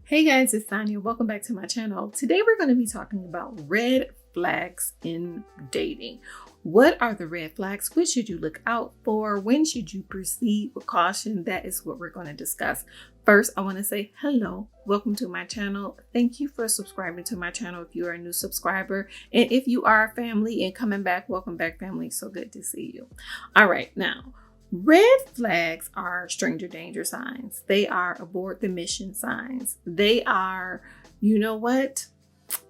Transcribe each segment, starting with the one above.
Hey guys, it's Tanya. Welcome back to my channel. Today we're going to be talking about red flags in dating. What are the red flags? What should you look out for? When should you proceed with caution? That is what we're going to discuss. First, I want to say hello. Welcome to my channel. Thank you for subscribing to my channel if you are a new subscriber. And if you are a family and coming back, welcome back, family. So good to see you. All right, now. Red flags are stranger danger signs. They are abort the mission signs. They are, you know what?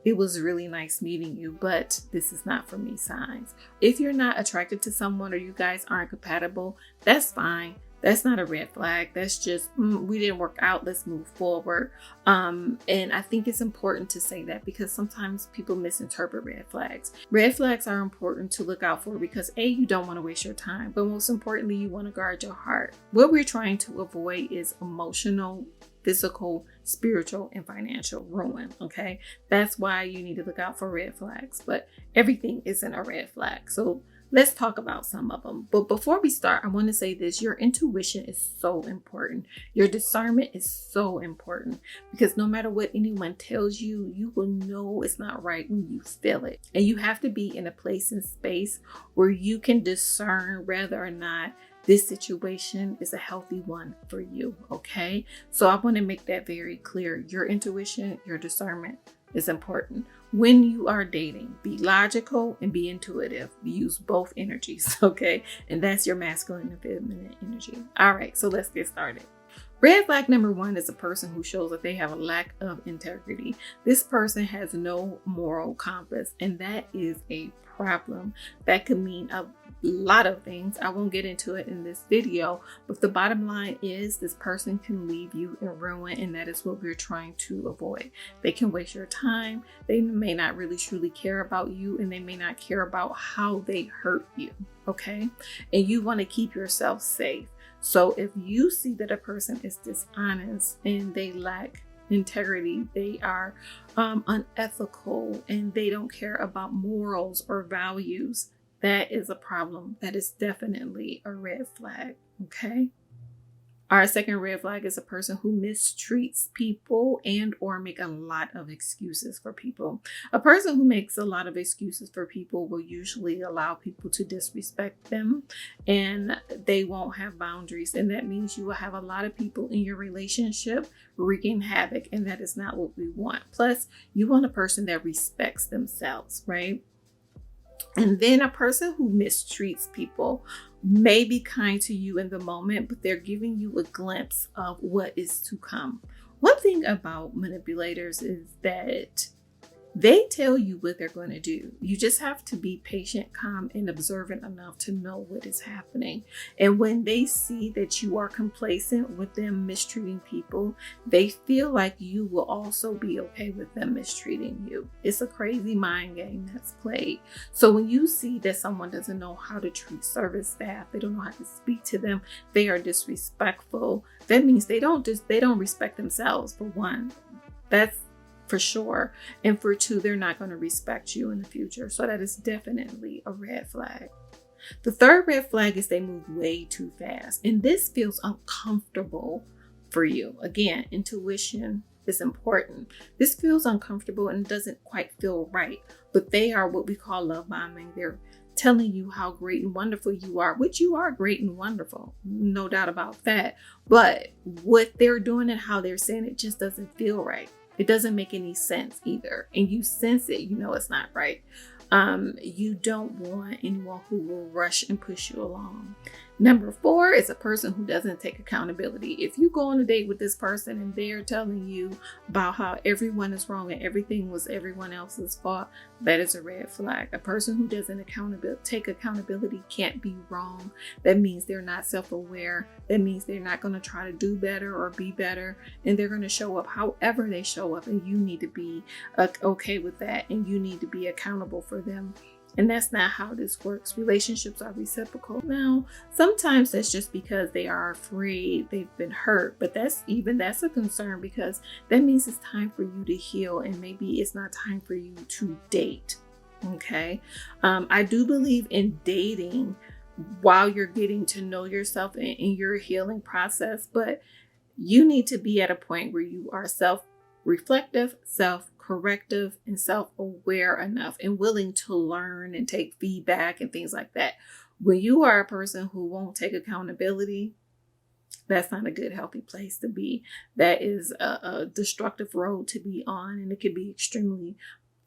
It was really nice meeting you, but this is not for me signs. If you're not attracted to someone or you guys aren't compatible, that's fine. That's not a red flag. That's just, we didn't work out. Let's move forward. And I think it's important to say that because sometimes people misinterpret red flags. Red flags are important to look out for because A, you don't want to waste your time, but most importantly, you want to guard your heart. What we're trying to avoid is emotional, physical, spiritual, and financial ruin. Okay. That's why you need to look out for red flags, but everything isn't a red flag. So let's talk about some of them. But before we start, I want to say this. Your intuition is so important. Your discernment is so important because no matter what anyone tells you, you will know it's not right when you feel it. And you have to be in a place and space where you can discern whether or not this situation is a healthy one for you. Okay. So I want to make that very clear. Your intuition, your discernment is important. When you are dating, be logical and be intuitive. Use both energies, okay? And that's your masculine and feminine energy. All right, so let's get started. Red flag number one is a person who shows that they have a lack of integrity. This person has no moral compass, and that is a problem. That could mean a lot of things. I won't get into it in this video, but the bottom line is this person can leave you in ruin, and that is what we're trying to avoid. They can waste your time. They may not really truly care about you, and they may not care about how they hurt you, okay? And you want to keep yourself safe. So if you see that a person is dishonest and they lack integrity, they are unethical, and they don't care about morals or values, that is a problem. That is definitely a red flag, okay? Our second red flag is a person who mistreats people and or make a lot of excuses for people. A person who makes a lot of excuses for people will usually allow people to disrespect them, and they won't have boundaries. And that means you will have a lot of people in your relationship wreaking havoc, and that is not what we want. Plus, you want a person that respects themselves, right? And then a person who mistreats people may be kind to you in the moment, but they're giving you a glimpse of what is to come. One thing about manipulators is that they tell you what they're going to do. You just have to be patient, calm, and observant enough to know what is happening. And when they see that you are complacent with them mistreating people, they feel like you will also be okay with them mistreating you. It's a crazy mind game that's played. So when you see that someone doesn't know how to treat service staff, they don't know how to speak to them, they are disrespectful, that means they don't respect themselves, for one. That's for sure. And for two, they're not going to respect you in the future. So that is definitely a red flag. The third red flag is they move way too fast. And this feels uncomfortable for you. Again, intuition is important. This feels uncomfortable and doesn't quite feel right. But they are what we call love bombing. They're telling you how great and wonderful you are, which you are great and wonderful. No doubt about that. But what they're doing and how they're saying it just doesn't feel right. It doesn't make any sense either. And you sense it, you know it's not right. You don't want anyone who will rush and push you along. Number 4 is a person who doesn't take accountability. If you go on a date with this person and they're telling you about how everyone is wrong and everything was everyone else's fault, that is a red flag. A person who doesn't take accountability can't be wrong. That means they're not self-aware. That means they're not going to try to do better or be better. And they're going to show up however they show up. And you need to be okay with that. And you need to be accountable for them. And that's not how this works. Relationships are reciprocal. Now, sometimes that's just because they are afraid, they've been hurt, but that's a concern because that means it's time for you to heal, and maybe it's not time for you to date. Okay. I do believe in dating while you're getting to know yourself in your healing process, but you need to be at a point where you are reflective, self-corrective, and self-aware enough and willing to learn and take feedback and things like that. When you are a person who won't take accountability, that's not a good, healthy place to be. That is a destructive road to be on, and it can be extremely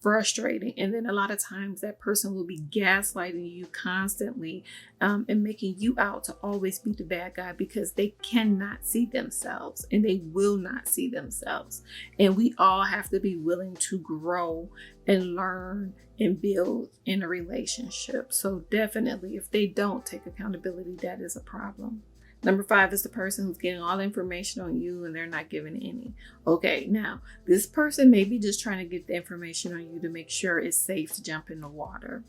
frustrating. And then a lot of times that person will be gaslighting you constantly and making you out to always be the bad guy because they cannot see themselves and they will not see themselves. And we all have to be willing to grow and learn and build in a relationship. So definitely, if they don't take accountability, that is a problem. Number 5 is the person who's getting all the information on you and they're not giving any. Okay, now this person may be just trying to get the information on you to make sure it's safe to jump in the water.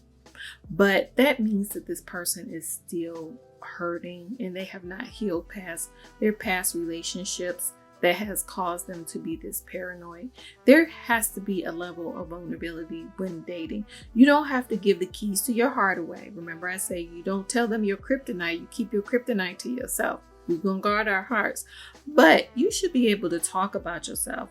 But that means that this person is still hurting and they have not healed past their past relationships that has caused them to be this paranoid. There has to be a level of vulnerability when dating. You don't have to give the keys to your heart away. Remember, I say you don't tell them your kryptonite, you keep your kryptonite to yourself. We're going to guard our hearts. But you should be able to talk about yourself,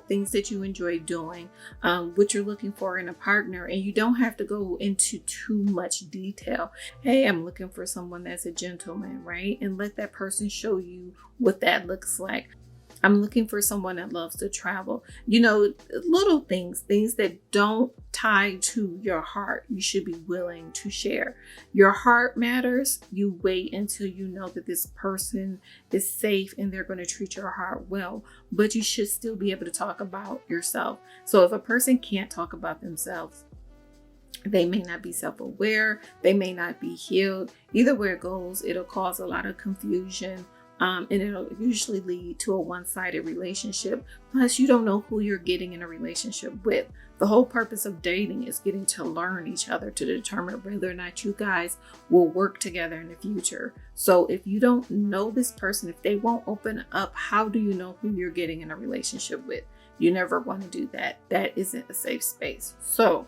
things that you enjoy doing, what you're looking for in a partner. And you don't have to go into too much detail. Hey, I'm looking for someone that's a gentleman, right? And let that person show you what that looks like. I'm looking for someone that loves to travel. Little things that don't tie to your heart, you should be willing to share. Your heart matters. You wait until you know that this person is safe and they're going to treat your heart well, but you should still be able to talk about yourself. So if a person can't talk about themselves, they may not be self-aware, they may not be healed. Either way it goes, it'll cause a lot of confusion. And it'll usually lead to a one-sided relationship. Plus, you don't know who you're getting in a relationship with. The whole purpose of dating is getting to learn each other to determine whether or not you guys will work together in the future. So if you don't know this person, if they won't open up, how do you know who you're getting in a relationship with? You never want to do that. That isn't a safe space. So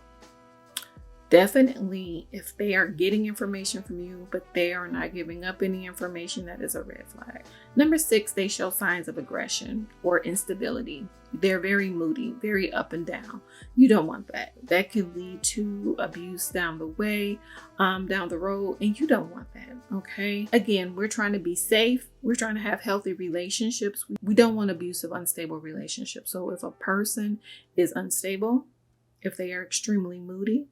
definitely, if they are getting information from you, but they are not giving up any information, that is a red flag. Number 6, they show signs of aggression or instability. They're very moody, very up and down. You don't want that. That could lead to abuse down the road, and you don't want that, okay? Again, we're trying to be safe. We're trying to have healthy relationships. We don't want abusive, unstable relationships. So if a person is unstable, if they are extremely moody,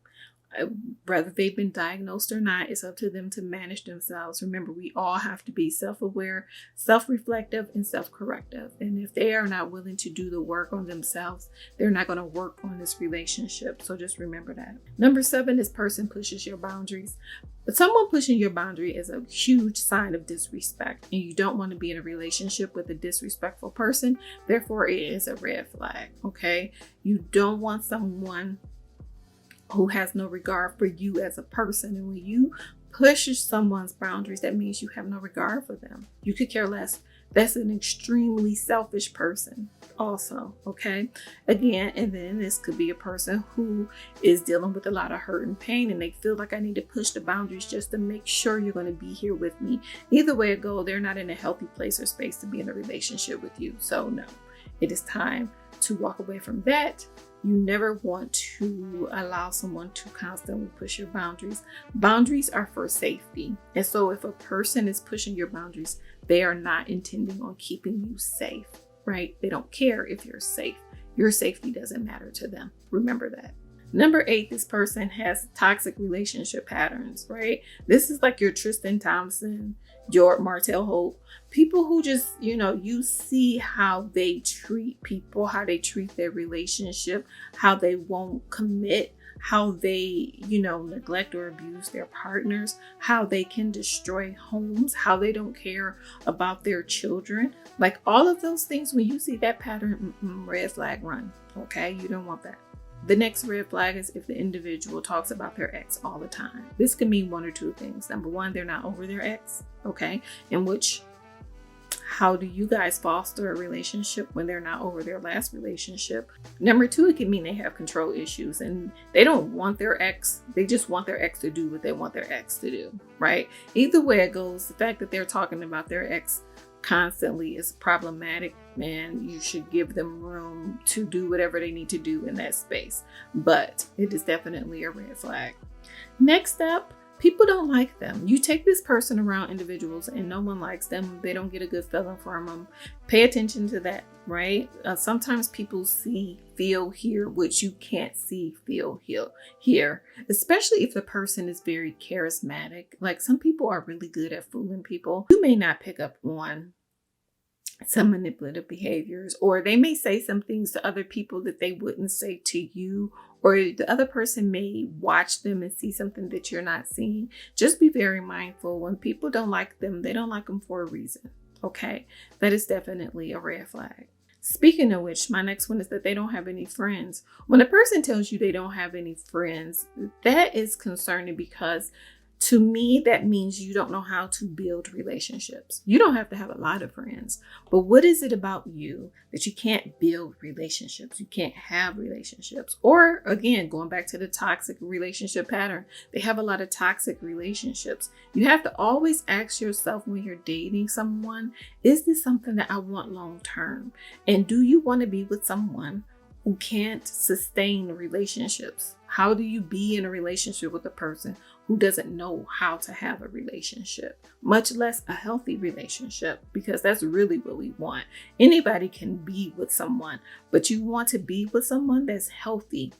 whether they've been diagnosed or not, it's up to them to manage themselves. Remember, we all have to be self-aware, self-reflective, and self-corrective. And if they are not willing to do the work on themselves, they're not going to work on this relationship. So just remember that. Number 7, this person pushes your boundaries. But someone pushing your boundary is a huge sign of disrespect, and you don't want to be in a relationship with a disrespectful person. Therefore, it is a red flag, okay? You don't want someone who has no regard for you as a person. And when you push someone's boundaries, that means you have no regard for them. You could care less. That's an extremely selfish person also, okay? Again, and then this could be a person who is dealing with a lot of hurt and pain, and they feel like I need to push the boundaries just to make sure you're going to be here with me. Either way it goes, they're not in a healthy place or space to be in a relationship with you. So no, it is time to walk away from that. You never want to allow someone to constantly push your boundaries. Boundaries are for safety. And so if a person is pushing your boundaries, they are not intending on keeping you safe, right? They don't care if you're safe. Your safety doesn't matter to them. Remember that. Number 8, this person has toxic relationship patterns, right? This is like your Tristan Thompson, your Martell Hope, people who just, you see how they treat people, how they treat their relationship, how they won't commit, how they, neglect or abuse their partners, how they can destroy homes, how they don't care about their children. Like all of those things, when you see that pattern, red flag, run, okay? You don't want that. The next red flag is if the individual talks about their ex all the time. This can mean one or two things. Number 1, they're not over their ex, okay? How do you guys foster a relationship when they're not over their last relationship? Number 2, it can mean they have control issues and they don't want their ex. They just want their ex to do what they want their ex to do, right? Either way it goes, the fact that they're talking about their ex constantly is problematic, and you should give them room to do whatever they need to do in that space. But it is definitely a red flag. Next up, people don't like them. You take this person around individuals and no one likes them. They don't get a good feeling from them. Pay attention to that, right? Sometimes people see, feel, hear what you can't see, feel, hear, especially if the person is very charismatic. Like, some people are really good at fooling people. You may not pick up on some manipulative behaviors, or they may say some things to other people that they wouldn't say to you, or the other person may watch them and see something that you're not seeing. Just be very mindful. When people don't like them, they don't like them for a reason. Okay, that is definitely a red flag. Speaking of which, my next one is that they don't have any friends. When a person tells you they don't have any friends, that is concerning, because to me, that means you don't know how to build relationships. You don't have to have a lot of friends, but what is it about you that you can't build relationships? You can't have relationships. Or again, going back to the toxic relationship pattern, they have a lot of toxic relationships. You have to always ask yourself when you're dating someone, is this something that I want long term? And do you want to be with someone who can't sustain relationships? How do you be in a relationship with a person who doesn't know how to have a relationship, much less a healthy relationship? Because that's really what we want. Anybody can be with someone, but you want to be with someone that's healthy,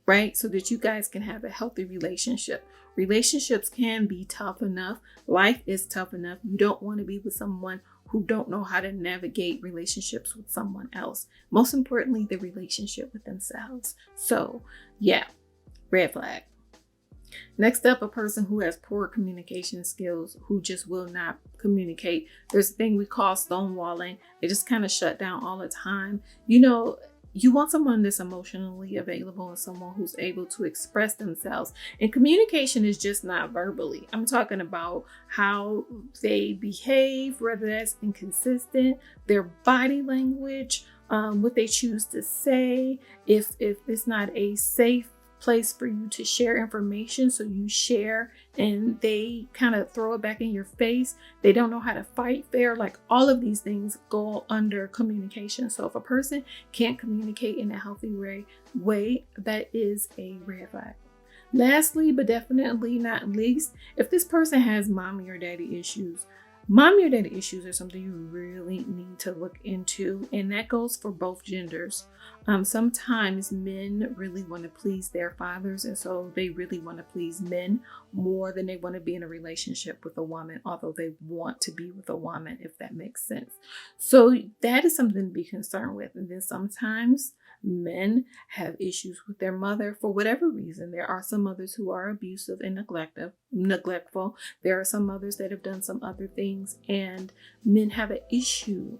right? So that you guys can have a healthy relationship. Relationships can be tough enough. Life is tough enough. You don't want to be with someone who don't know how to navigate relationships with someone else. Most importantly, the relationship with themselves. So yeah, red flag. Next up, a person who has poor communication skills, who just will not communicate. There's a thing we call stonewalling. They just kind of shut down all the time. You know, you want someone that's emotionally available and someone who's able to express themselves. And communication is just not verbally. I'm talking about how they behave, whether that's inconsistent, their body language, what they choose to say, if it's not a safe place for you to share information, so you share and they kind of throw it back in your face. They don't know how to fight fair. Like, all of these things go under communication. So if a person can't communicate in a healthy way, that is a red flag. Lastly, but definitely not least, if this person has mommy or daddy issues. Mommy or daddy issues are something you really need to look into, and that goes for both genders. Sometimes men really want to please their fathers, and so they really want to please men more than they want to be in a relationship with a woman, although they want to be with a woman, if that makes sense. So that is something to be concerned with. And then sometimes men have issues with their mother for whatever reason. There are some mothers who are abusive and neglectful. There are some mothers that have done some other things, and men have an issue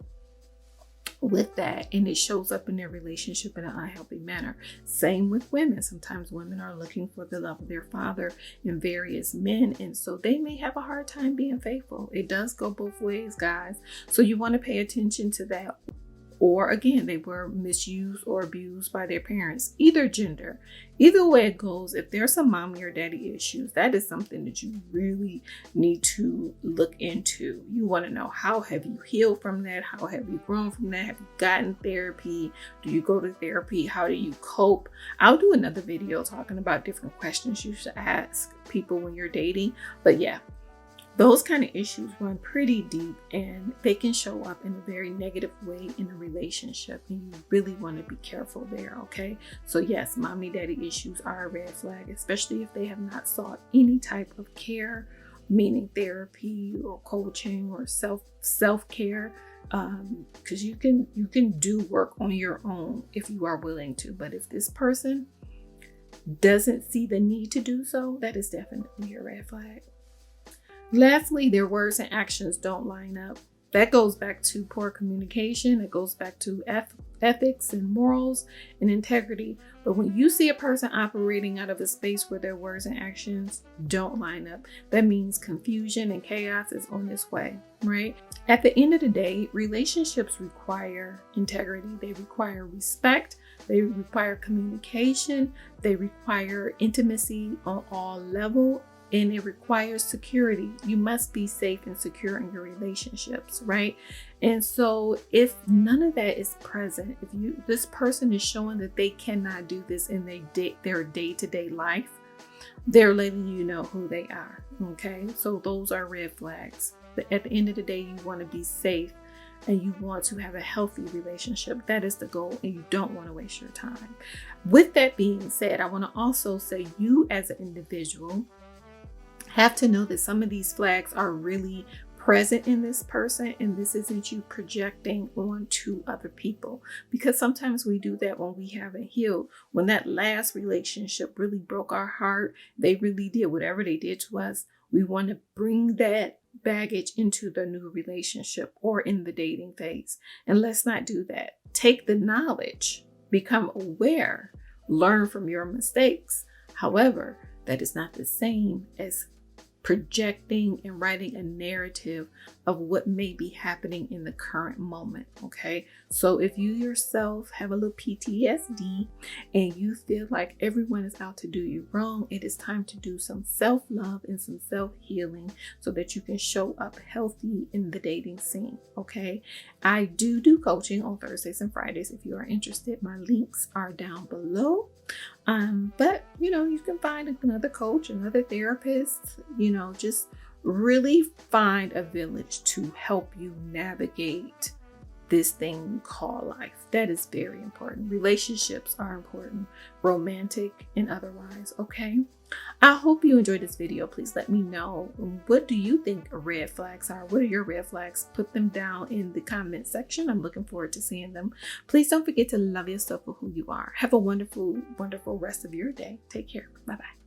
with that, and it shows up in their relationship in an unhealthy manner. Same with women. Sometimes women are looking for the love of their father in various men, and so they may have a hard time being faithful. It does go both ways, guys. So you want to pay attention to that. Or again, they were misused or abused by their parents, either gender. Either way it goes, if there's some mommy or daddy issues, that is something that you really need to look into. You want to know, how have you healed from that? How have you grown from that? Have you gotten therapy? Do you go to therapy? How do you cope? I'll do another video talking about different questions you should ask people when you're dating. But yeah, those kind of issues run pretty deep, and they can show up in a very negative way in a relationship, and you really want to be careful there, okay? So yes, mommy daddy issues are a red flag, especially if they have not sought any type of care, meaning therapy or coaching or self-care, because you can do work on your own if you are willing to. But if this person doesn't see the need to do so, that is definitely a red flag. Lastly, their words and actions don't line up. That goes back to poor communication. It goes back to ethics and morals and integrity. But when you see a person operating out of a space where their words and actions don't line up, that means confusion and chaos is on its way, right? At the end of the day, relationships require integrity. They require respect. They require communication. They require intimacy on all levels. and it requires security. You must be safe and secure in your relationships, right? And so if none of that is present, if this person is showing that they cannot do this in their day-to-day life, they're letting you know who they are. Okay, so those are red flags. But at the end of the day, you want to be safe and you want to have a healthy relationship. That is the goal, and you don't want to waste your time. With that being said, I want to also say you as an individual have to know that some of these flags are really present in this person, and this isn't you projecting onto other people, because sometimes we do that when we haven't healed. When that last relationship really broke our heart, they really did whatever they did to us. We want to bring that baggage into the new relationship or in the dating phase, and let's not do that. Take the knowledge, become aware, learn from your mistakes. However, that is not the same as projecting and writing a narrative of what may be happening in the current moment. Okay, so if you yourself have a little PTSD and you feel like everyone is out to do you wrong, it is time to do some self-love and some self-healing so that you can show up healthy in the dating scene. Okay, I do coaching on Thursdays and Fridays. If you are interested, my links are down below. But you can find another coach, another therapist, just really find a village to help you navigate this thing called life. That is very important. Relationships are important, romantic and otherwise. Okay, I hope you enjoyed this video. Please let me know, what do you think red flags are? What are your red flags? Put them down in the comment section. I'm looking forward to seeing them. Please don't forget to love yourself for who you are. Have a wonderful, wonderful rest of your day. Take care. Bye-bye.